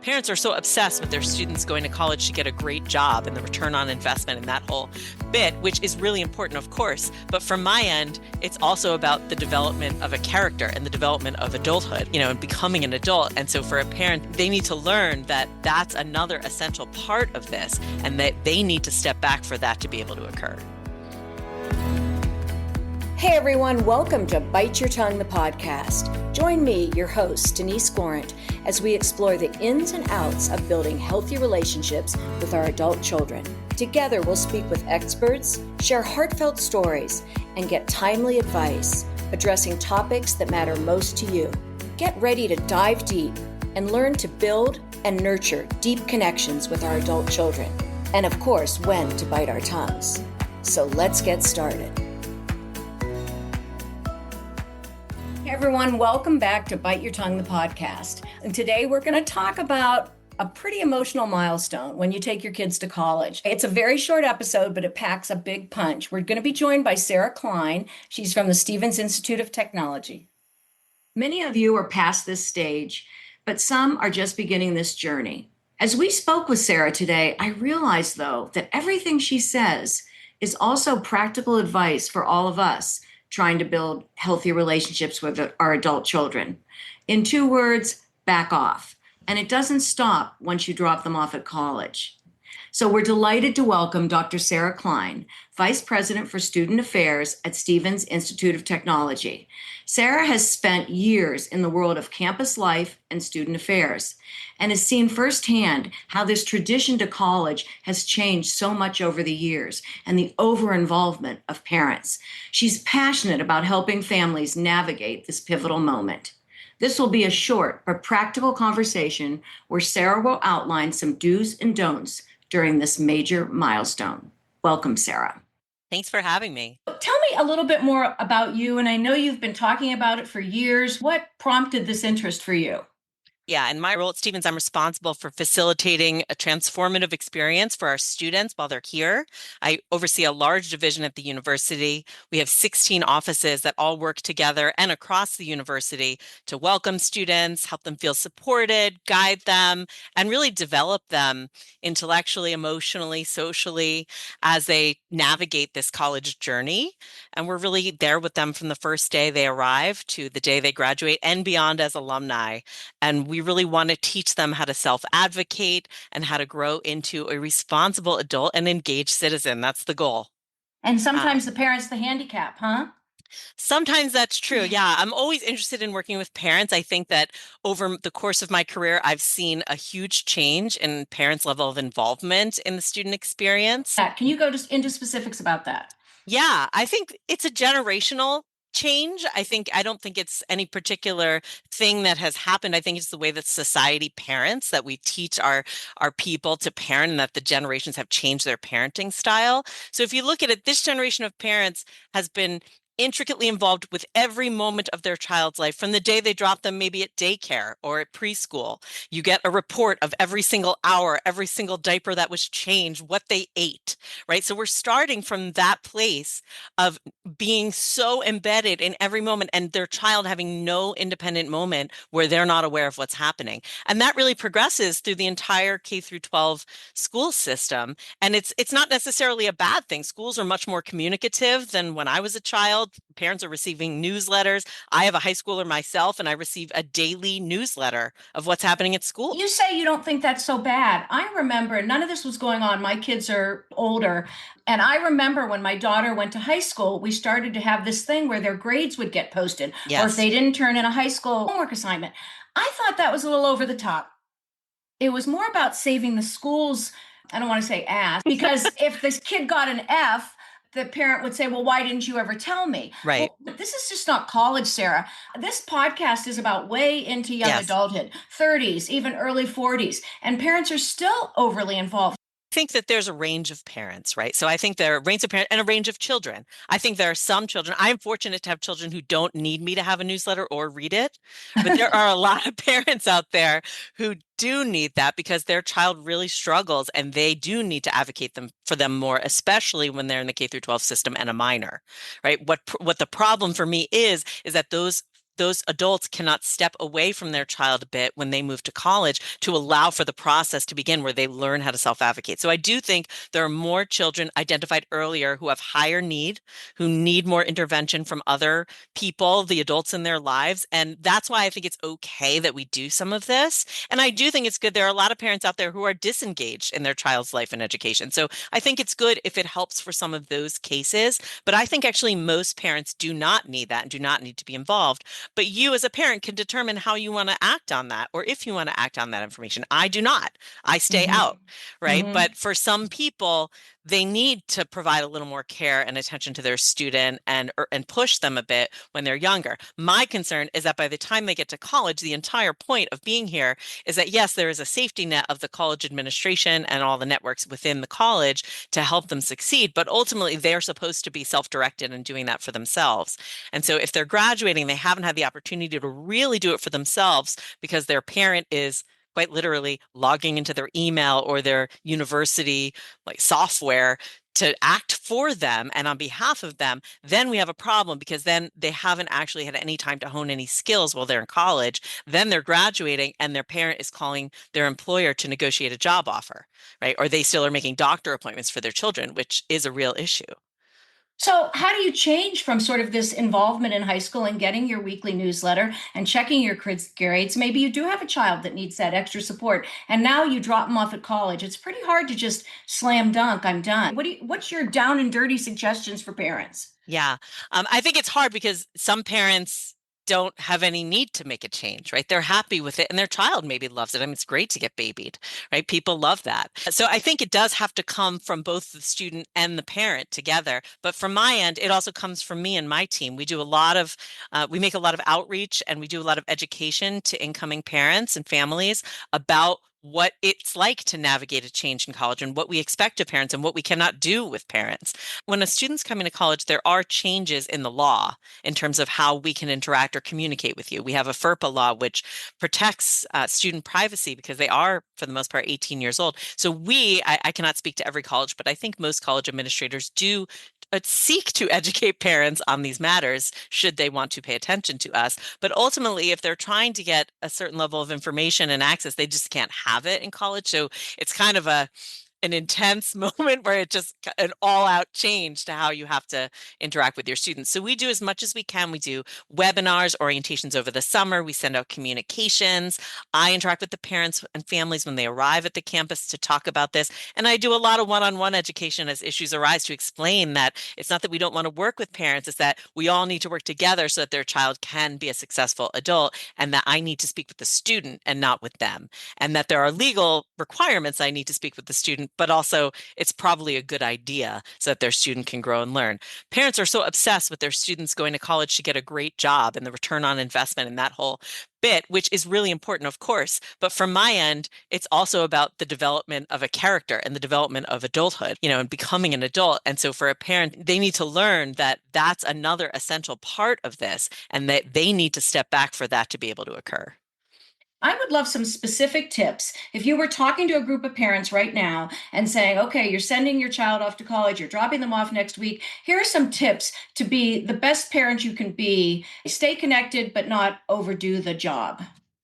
parents are so obsessed with their students going to college to get a great job and the return on investment and that whole bit, which is really important, of course. But from my end, it's also about the development of a character and the development of adulthood, and becoming an adult. And so for a parent, they need to learn that that's another essential part of this and that they need to step back for that to be able to occur. Hey everyone, welcome to Bite Your Tongue, the podcast. Join me, your host, Denise Gorant, as we explore the ins and outs of building healthy relationships with our adult children. Together, we'll speak with experts, share heartfelt stories, and get timely advice, addressing topics that matter most to you. Get ready to dive deep and learn to build and nurture deep connections with our adult children. And of course, when to bite our tongues. So let's get started. Hey everyone, welcome back to Bite Your Tongue, the podcast. And today we're going to talk about a pretty emotional milestone when you take your kids to college. It's a very short episode, but it packs a big punch. We're going to be joined by Sara Klein. She's from the Stevens Institute of Technology. Many of you are past this stage, but some are just beginning this journey. As we spoke with Sara today, I realized, though, that everything she says is also practical advice for all of us trying to build healthy relationships with our adult children. In 2 words, back off. And it doesn't stop once you drop them off at college. So we're delighted to welcome Dr. Sara Klein, Vice President for Student Affairs at Stevens Institute of Technology. Sara has spent years in the world of campus life and student affairs and has seen firsthand how this tradition to college has changed so much over the years and the over-involvement of parents. She's passionate about helping families navigate this pivotal moment. This will be a short but practical conversation where Sara will outline some do's and don'ts during this major milestone. Welcome, Sara. Thanks for having me. Tell me a little bit more about you, and I know you've been talking about it for years. What prompted this interest for you? Yeah, in my role at Stevens, I'm responsible for facilitating a transformative experience for our students while they're here. I oversee a large division at the university. We have 16 offices that all work together and across the university to welcome students, help them feel supported, guide them, and really develop them intellectually, emotionally, socially as they navigate this college journey. And we're really there with them from the first day they arrive to the day they graduate and beyond as alumni. And we really want to teach them how to self-advocate and how to grow into a responsible adult and engaged citizen. That's the goal. And sometimes the parent's the handicap, huh? Sometimes that's true. Yeah, I'm always interested in working with parents. I think that over the course of my career, I've seen a huge change in parents' level of involvement in the student experience. Can you go into specifics about that? Yeah, I think it's a generational change. I don't think it's any particular thing that has happened. I think it's the way that society parents, that we teach our people to parent, and that the generations have changed their parenting style. So if you look at it, this generation of parents has been intricately involved with every moment of their child's life, from the day they drop them maybe at daycare or at preschool. You get a report of every single hour, every single diaper that was changed, what they ate, right? So we're starting from that place of being so embedded in every moment and their child having no independent moment where they're not aware of what's happening. And that really progresses through the entire K through 12 school system. And it's not necessarily a bad thing. Schools are much more communicative than when I was a child. Parents are receiving newsletters. I have a high schooler myself, and I receive a daily newsletter of what's happening at school. You say you don't think that's so bad. I remember none of this was going on. My kids are older. And I remember when my daughter went to high school, we started to have this thing where their grades would get posted. Yes. Or if they didn't turn in a high school homework assignment. I thought that was a little over the top. It was more about saving the school's, I don't want to say ass, because if this kid got an F, the parent would say, well, why didn't you ever tell me? Right. Well, this is just not college, Sara. This podcast is about way into young Yes. adulthood, 30s, even early 40s, and parents are still overly involved. I think that there's a range of parents, right? So I think there are a range of parents and a range of children. I think there are some children. I'm fortunate to have children who don't need me to have a newsletter or read it. But there are a lot of parents out there who do need that because their child really struggles and they do need to advocate for them more, especially when they're in the K through 12 system and a minor, right? What the problem for me is that those those adults cannot step away from their child a bit when they move to college to allow for the process to begin where they learn how to self-advocate. So I do think there are more children identified earlier who have higher need, who need more intervention from other people, the adults in their lives. And that's why I think it's okay that we do some of this. And I do think it's good. There are a lot of parents out there who are disengaged in their child's life and education. So I think it's good if it helps for some of those cases. But I think actually most parents do not need that and do not need to be involved. But you as a parent can determine how you want to act on that or if you want to act on that information. I do not. I stay Mm-hmm. out, right? Mm-hmm. But for some people, they need to provide a little more care and attention to their student and push them a bit when they're younger. My concern is that by the time they get to college, the entire point of being here is that yes, there is a safety net of the college administration and all the networks within the college to help them succeed, but ultimately they're supposed to be self-directed and doing that for themselves. And so if they're graduating, they haven't had the opportunity to really do it for themselves because their parent is quite literally logging into their email or their university like software to act for them and on behalf of them, then we have a problem because then they haven't actually had any time to hone any skills while they're in college. Then they're graduating and their parent is calling their employer to negotiate a job offer, right? Or they still are making doctor appointments for their children, which is a real issue. So, how do you change from sort of this involvement in high school and getting your weekly newsletter and checking your kids' grades? Maybe you do have a child that needs that extra support, and now you drop them off at college. It's pretty hard to just slam dunk, I'm done. What's your down and dirty suggestions for parents? Yeah. I think it's hard because some parents don't have any need to make a change, right? They're happy with it and their child maybe loves it. I mean, it's great to get babied, right? People love that. So I think it does have to come from both the student and the parent together. But from my end, it also comes from me and my team. We make a lot of outreach and we do a lot of education to incoming parents and families about what it's like to navigate a change in college and what we expect of parents and what we cannot do with parents. When a student's coming to college, there are changes in the law in terms of how we can interact or communicate with you. We have a FERPA law, which protects student privacy because they are, for the most part, 18 years old. So I cannot speak to every college, but I think most college administrators do seek to educate parents on these matters should they want to pay attention to us. But ultimately, if they're trying to get a certain level of information and access, they just can't have it in college. So it's kind of an intense moment where it just an all-out change to how you have to interact with your students. So we do as much as we can. We do webinars, orientations over the summer. We send out communications. I interact with the parents and families when they arrive at the campus to talk about this. And I do a lot of one-on-one education as issues arise to explain that it's not that we don't want to work with parents, it's that we all need to work together so that their child can be a successful adult, and that I need to speak with the student and not with them, and that there are legal requirements I need to speak with the student, but also it's probably a good idea so that their student can grow and learn. Parents are so obsessed with their students going to college to get a great job and the return on investment and that whole bit, which is really important, of course. But from my end, it's also about the development of a character and the development of adulthood, and becoming an adult. And so for a parent, they need to learn that that's another essential part of this and that they need to step back for that to be able to occur. I would love some specific tips. If you were talking to a group of parents right now and saying, okay, you're sending your child off to college, you're dropping them off next week, here are some tips to be the best parent you can be. Stay connected, but not overdo the job.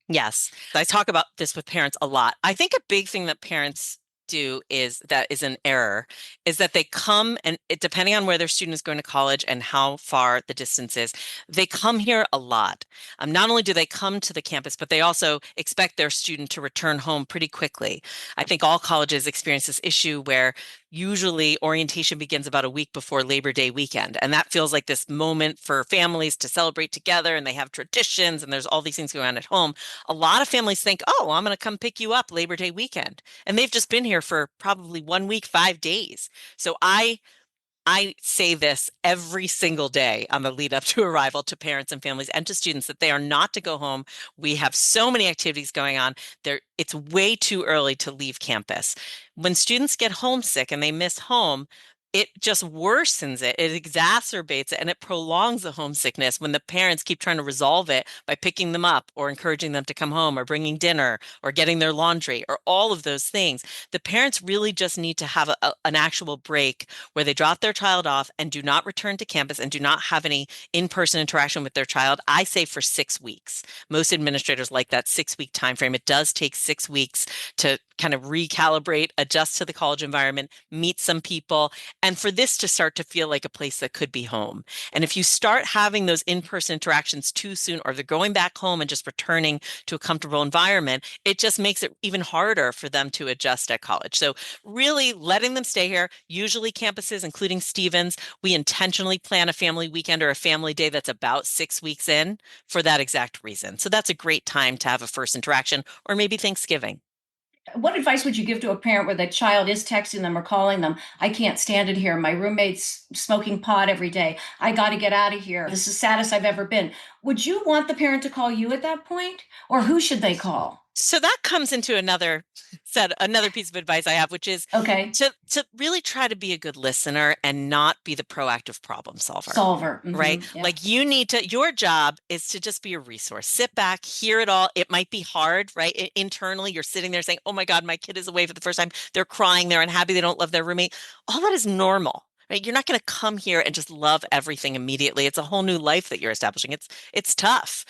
Yes, I talk about this with parents a lot. I think a big thing that parents do is an error is that they come and depending on where their student is going to college and how far the distance is, they come here a lot. Not only do they come to the campus, but they also expect their student to return home pretty quickly. I think all colleges experience this issue where usually orientation begins about a week before Labor Day weekend. And that feels like this moment for families to celebrate together and they have traditions and there's all these things going on at home. A lot of families think, oh, I'm going to come pick you up Labor Day weekend. And they've just been here for probably 1 week, 5 days. So I say this every single day on the lead up to arrival to parents and families and to students that they are not to go home. We have so many activities going on there. It's way too early to leave campus. When students get homesick and they miss home, it just worsens it. It exacerbates it and it prolongs the homesickness when the parents keep trying to resolve it by picking them up or encouraging them to come home or bringing dinner or getting their laundry or all of those things. The parents really just need to have an actual break where they drop their child off and do not return to campus and do not have any in-person interaction with their child. I say for 6 weeks. Most administrators like that 6 week time frame. It does take 6 weeks to kind of recalibrate, adjust to the college environment, meet some people, and for this to start to feel like a place that could be home. And if you start having those in-person interactions too soon, or they're going back home and just returning to a comfortable environment, it just makes it even harder for them to adjust at college. So really letting them stay here, usually campuses, including Stevens, we intentionally plan a family weekend or a family day that's about 6 weeks in for that exact reason. So that's a great time to have a first interaction, or maybe Thanksgiving. What advice would you give to a parent where the child is texting them or calling them? I can't stand it here. My roommate's smoking pot every day. I got to get out of here. This is the saddest I've ever been. Would you want the parent to call you at that point? Or who should they call? So that comes into another piece of advice I have, which is Okay. to really try to be a good listener and not be the proactive problem solver. Solver. Right? Yep. Like your job is to just be a resource. Sit back, hear it all. It might be hard, right? Internally, you're sitting there saying, oh my God, my kid is away for the first time. They're crying, they're unhappy, they don't love their roommate. All that is normal. Right? You're not going to come here and just love everything immediately. It's a whole new life that you're establishing. It's tough.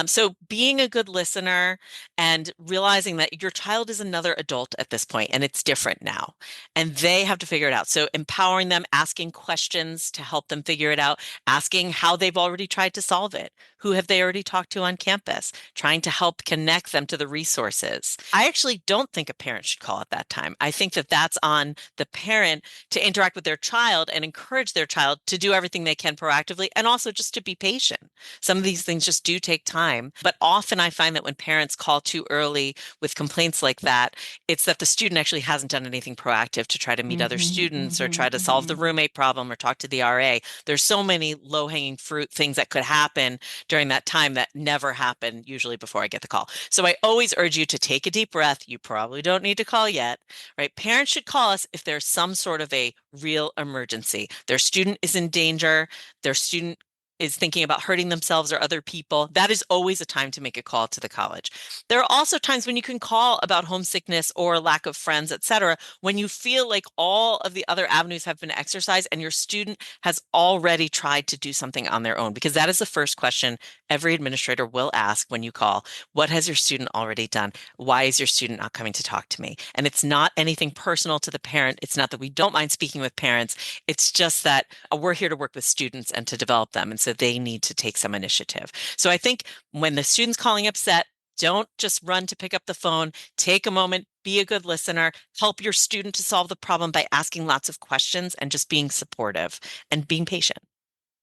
So being a good listener and realizing that your child is another adult at this point and it's different now and they have to figure it out. So empowering them, asking questions to help them figure it out, asking how they've already tried to solve it. Who have they already talked to on campus? Trying to help connect them to the resources. I actually don't think a parent should call at that time. I think that that's on the parent to interact with their child and encourage their child to do everything they can proactively and also just to be patient. Some of these things just do take time, but often I find that when parents call too early with complaints like that, it's that the student actually hasn't done anything proactive to try to meet other students or try to solve the roommate problem or talk to the RA. There's so many low-hanging fruit things that could happen during that time that never happen usually before I get the call. So I always urge you to take a deep breath. You probably don't need to call yet, right? Parents should call us if there's some sort of a real emergency. Their student is in danger, their student is thinking about hurting themselves or other people. That is always a time to make a call to the college. There are also times when you can call about homesickness or lack of friends, etc., when you feel like all of the other avenues have been exercised and your student has already tried to do something on their own, because that is the first question every administrator will ask when you call. What has your student already done? Why is your student not coming to talk to me? And it's not anything personal to the parent. It's not that we don't mind speaking with parents. It's just that we're here to work with students and to develop them. And so they need to take some initiative. So I think when the student's calling upset, don't just run to pick up the phone. Take a moment, be a good listener, help your student to solve the problem by asking lots of questions and just being supportive and being patient.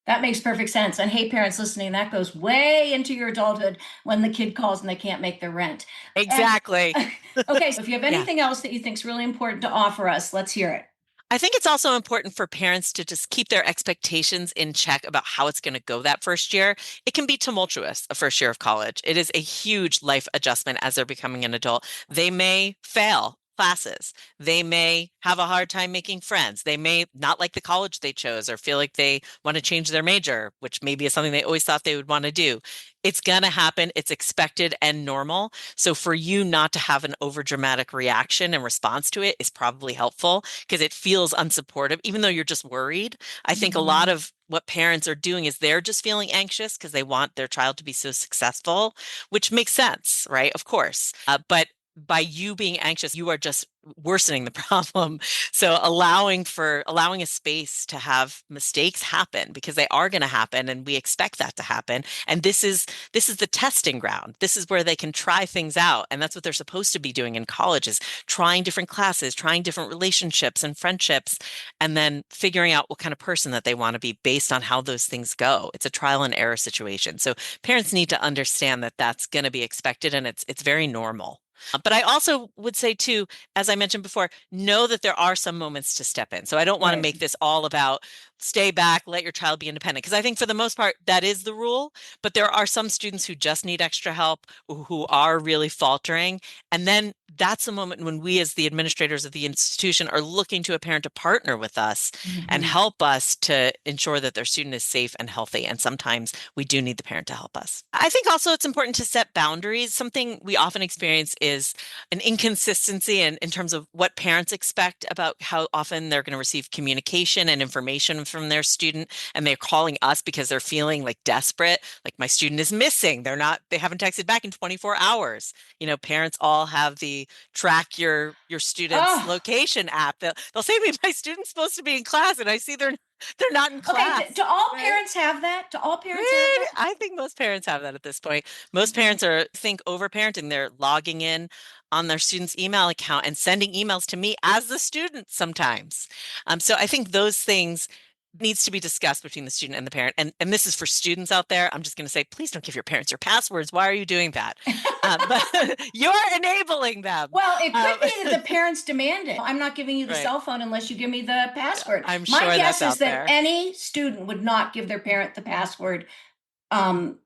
That makes perfect sense. And hey, parents listening, that goes way into your adulthood when the kid calls and they can't make their rent. And Exactly. okay, so if you have Yeah. anything else that you think is really important to offer us, let's hear it. I think it's also important for parents to just keep their expectations in check about how it's going to go that first year. It can be tumultuous, a first year of college. It is a huge life adjustment as they're becoming an adult. They may fail classes. They may have a hard time making friends. They may not like the college they chose or feel like they want to change their major, which maybe is something they always thought they would want to do. It's going to happen. It's expected and normal. So for you not to have an overdramatic reaction and response to it is probably helpful because it feels unsupportive, even though you're just worried. I think a lot of what parents are doing is they're just feeling anxious because they want their child to be so successful, which makes sense, right? Of course. But by you being anxious, you are just worsening the problem. So allowing a space to have mistakes happen because they are going to happen and we expect that to happen. And this is the testing ground. This is where they can try things out. And that's what they're supposed to be doing in college is trying different classes, trying different relationships and friendships, and then figuring out what kind of person that they want to be based on how those things go. It's a trial and error situation. So parents need to understand that that's going to be expected and it's very normal. But I also would say too, as I mentioned before, know that there are some moments to step in. So I don't want to Right. make this all about stay back, let your child be independent, because I think for the most part, that is the rule. But there are some students who just need extra help, who are really faltering. And then that's the moment when we, as the administrators of the institution, are looking to a parent to partner with us and Mhm. help us to ensure that their student is safe and healthy. And sometimes we do need the parent to help us. I think also it's important to set boundaries. Something we often experience is an inconsistency in terms of what parents expect about how often they're going to receive communication and information from their student. And they're calling us because they're feeling like desperate, like my student is missing. They haven't texted back in 24 hours. Parents all have the track your student's Oh, location app. They'll say to me, my student's supposed to be in class, and I see they're not in okay. class. Do all Right? parents have that? Do all parents have Right. that? I think most parents have that at this point. Most Okay. parents think overparenting. They're logging in on their student's email account and sending emails to me as the student sometimes. So I think those things needs to be discussed between the student and the parent. And this is for students out there. I'm just going to say, please don't give your parents your passwords. Why are you doing that? But you're enabling them. Well, it could Um, be that the parents demand it. I'm not giving you the right. cell phone unless you give me the password. I'm My sure that's guess is out that there. any student would not give their parent the password um,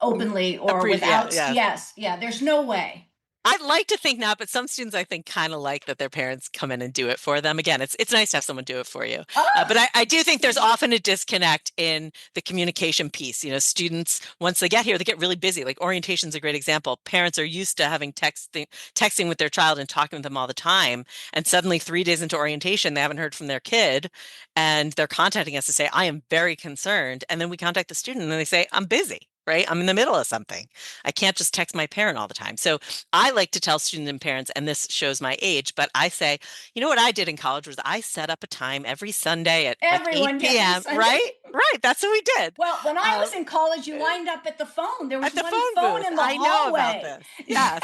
openly or Yeah, without. yeah. Yes, yeah, there's no way. I'd like to think not, but some students I think kind of like that their parents come in and do it for them. Again, it's nice to have someone do it for you. Oh, But I do think there's often a disconnect in the communication piece. Students, once they get here, they get really busy. Like orientation is a great example. Parents are used to having texting with their child and talking with them all the time. And suddenly 3 days into orientation, they haven't heard from their kid. And they're contacting us to say, I am very concerned. And then we contact the student and they say, I'm busy. Right? I'm in the middle of something. I can't just text my parent all the time. So I like to tell students and parents, and this shows my age, but I say, what I did in college was I set up a time every Sunday at like everyone 8 every p.m. Sunday. Right? Right. That's what we did. Well, when I Um, was in college, you lined up at the phone. There was at the one phone phone booth. in the I know about hallway. this. Yes.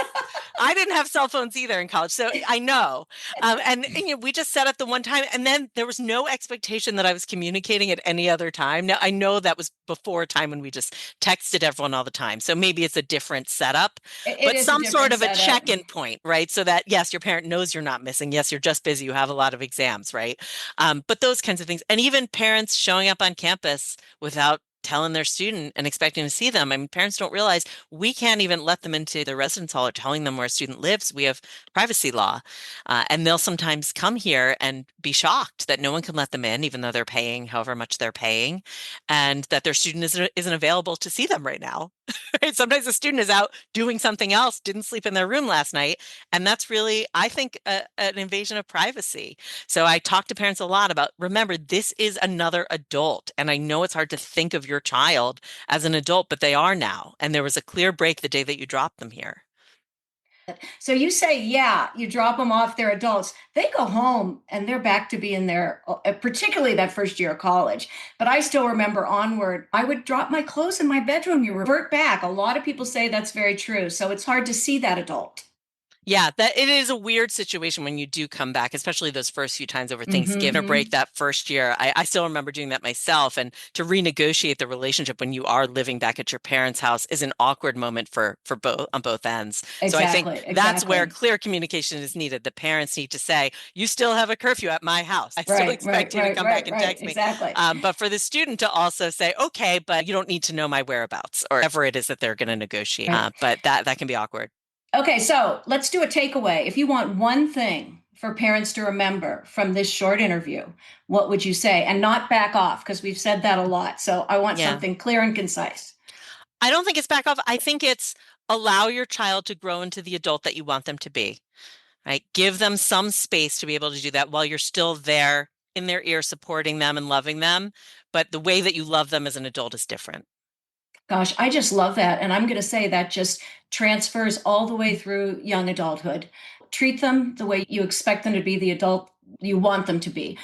I didn't have cell phones either in college, so I know. And we just set up the one time, and then there was no expectation that I was communicating at any other time. Now I know that was before a time when we just texted everyone all the time, so maybe it's a different setup, It but is a some sort different of a setup. check-in point, right? So that yes, your parent knows you're not missing. Yes, you're just busy. You have a lot of exams, right? But those kinds of things, and even parents showing up on campus without telling their student and expecting to see them. I mean, parents don't realize we can't even let them into the residence hall or telling them where a student lives. We have privacy law. And they'll sometimes come here and be shocked that no one can let them in, even though they're paying however much they're paying, and that their student isn't available to see them right now. Right? Sometimes the student is out doing something else, didn't sleep in their room last night. And that's really, I think, an invasion of privacy. So I talk to parents a lot about, remember, this is another adult. And I know it's hard to think of your child as an adult, but they are now. And there was a clear break the day that you dropped them here. So you say, yeah, you drop them off, they're adults. They go home and they're back to being there, particularly that first year of college. But I still remember onward, I would drop my clothes in my bedroom. You revert back. A lot of people say that's very true. So it's hard to see that adult. Yeah, that it is a weird situation when you do come back, especially those first few times over Thanksgiving or break Mm-hmm. that first year. I still remember doing that myself. And to renegotiate the relationship when you are living back at your parents' house is an awkward moment for both on both ends. So I think Exactly, that's where exactly. clear communication is needed. The parents need to say, you still have a curfew at my house. I still Right, right, expect you to right, come back right, and right. text me. Exactly. But for the student to also say, okay, but you don't need to know my whereabouts or whatever it is that they're going to negotiate. Right. But that can be awkward. Okay, so let's do a takeaway. If you want one thing for parents to remember from this short interview, what would you say? And not back off, because we've said that a lot. So I want Yeah. something clear and concise. I don't think it's back off. I think it's allow your child to grow into the adult that you want them to be, right? Give them some space to be able to do that while you're still there in their ear, supporting them and loving them. But the way that you love them as an adult is different. Gosh, I just love that. And I'm going to say that just transfers all the way through young adulthood. Treat them the way you expect them to be the adult you want them to be,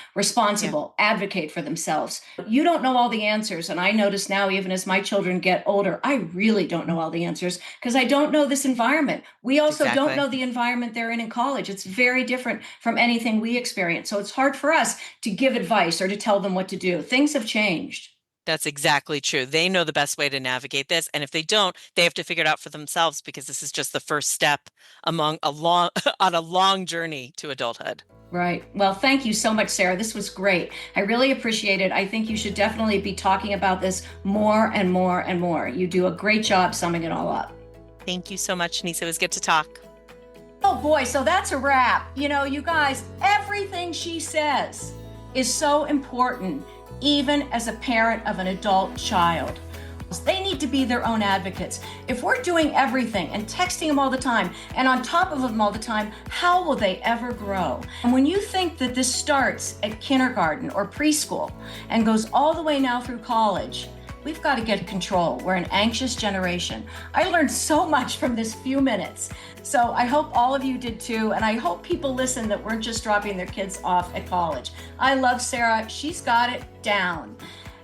Yeah, responsible, advocate for themselves. You don't know all the answers. And I notice now, even as my children get older, I really don't know all the answers because I don't know this environment. We also don't exactly. know the environment they're in college. It's very different from anything we experience. So it's hard for us to give advice or to tell them what to do. Things have changed. That's exactly true. They know the best way to navigate this. And if they don't, they have to figure it out for themselves because this is just the first step among a long on a long journey to adulthood. Right. Well, thank you so much, Sarah. This was great. I really appreciate it. I think you should definitely be talking about this more and more and more. You do a great job summing it all up. Thank you so much, Nisa. It was good to talk. Oh, Oh boy, so that's a wrap. You guys, everything she says is so important, even as a parent of an adult child. They need to be their own advocates. If we're doing everything and texting them all the time and on top of them all the time, how will they ever grow? And when you think that this starts at kindergarten or preschool and goes all the way now through college, we've got to get control. We're an anxious generation. I learned so much from this few minutes. So I hope all of you did too. And I hope people listen that weren't just dropping their kids off at college. I love Sara. She's got it down.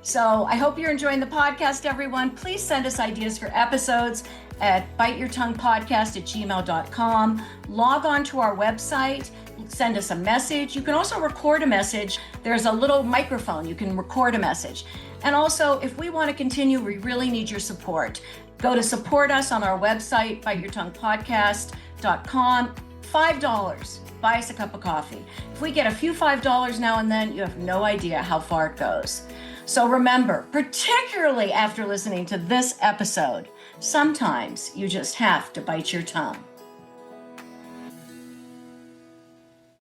So I hope you're enjoying the podcast, everyone. Please send us ideas for episodes at biteyourtonguepodcast@gmail.com. Log on to our website, send us a message. You can also record a message. There's a little microphone. You can record a message. And also, if we want to continue, we really need your support. Go to support us on our website, biteyourtonguepodcast.com. $5. Buy us a cup of coffee. If we get a few $5 now and then, you have no idea how far it goes. So remember, particularly after listening to this episode, sometimes you just have to bite your tongue.